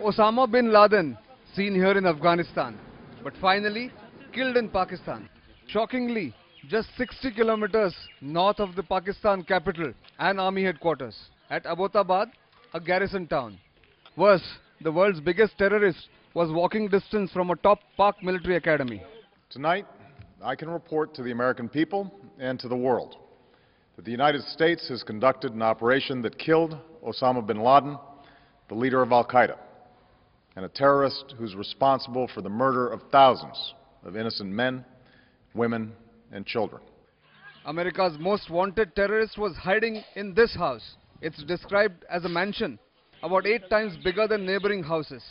Osama bin Laden, seen here in Afghanistan, but finally killed in Pakistan. Shockingly, just 60 kilometers north of the Pakistan capital and army headquarters, at Abbottabad, a garrison town. Worse, the world's biggest terrorist was walking distance from a top Pak military academy. Tonight, I can report to the American people and to the world that the United States has conducted an operation that killed Osama bin Laden, the leader of Al-Qaeda, and a terrorist who's responsible for the murder of thousands of innocent men, women, and children. America's most wanted terrorist was hiding in this house. It's described as a mansion, about 8 times bigger than neighboring houses,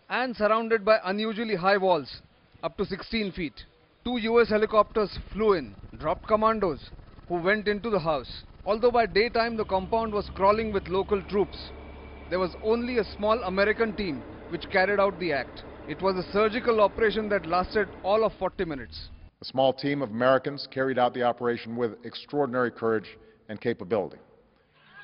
and surrounded by unusually high walls, up to 16 feet. 2 US helicopters flew in, dropped commandos, who went into the house. Although by daytime the compound was crawling with local troops, there was only a small American team which carried out the act. It was a surgical operation that lasted all of 40 minutes. A small team of Americans carried out the operation with extraordinary courage and capability.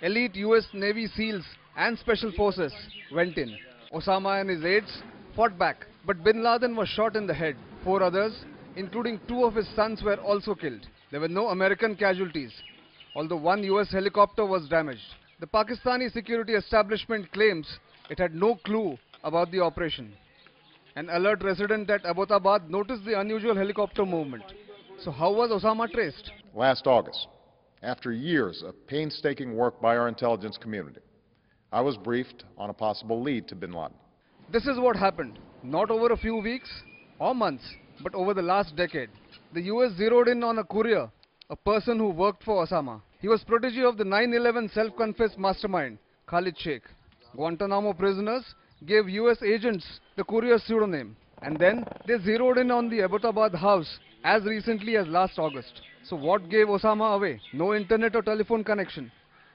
Elite US Navy SEALs and Special Forces went in. Osama and his aides fought back, but bin Laden was shot in the head. 4 others, including 2 of his sons, were also killed. There were no American casualties, although 1 US helicopter was damaged. The Pakistani security establishment claims it had no clue about the operation. An alert resident at Abbottabad noticed the unusual helicopter movement. So how was Osama traced? Last August, after years of painstaking work by our intelligence community, I was briefed on a possible lead to bin Laden. This is what happened, not over a few weeks or months, but over the last decade. The US zeroed in on a courier, a person who worked for Osama. He was protege of the 9/11 self-confessed mastermind, Khalid Sheikh. Guantanamo prisoners gave US agents the courier's pseudonym, and then they zeroed in on the Abbottabad house as recently as last August. So what gave Osama away? No internet or telephone connection,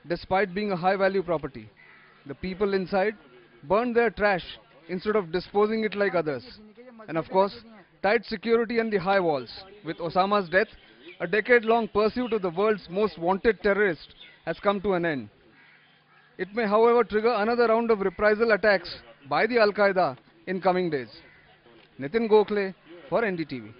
despite being a high-value property. The people inside burned their trash instead of disposing it like others. And of course, tight security and the high walls. With Osama's death, a decade-long pursuit of the world's most wanted terrorist has come to an end. It may, however, trigger another round of reprisal attacks by the Al-Qaeda in coming days. Nitin Gokhale for NDTV.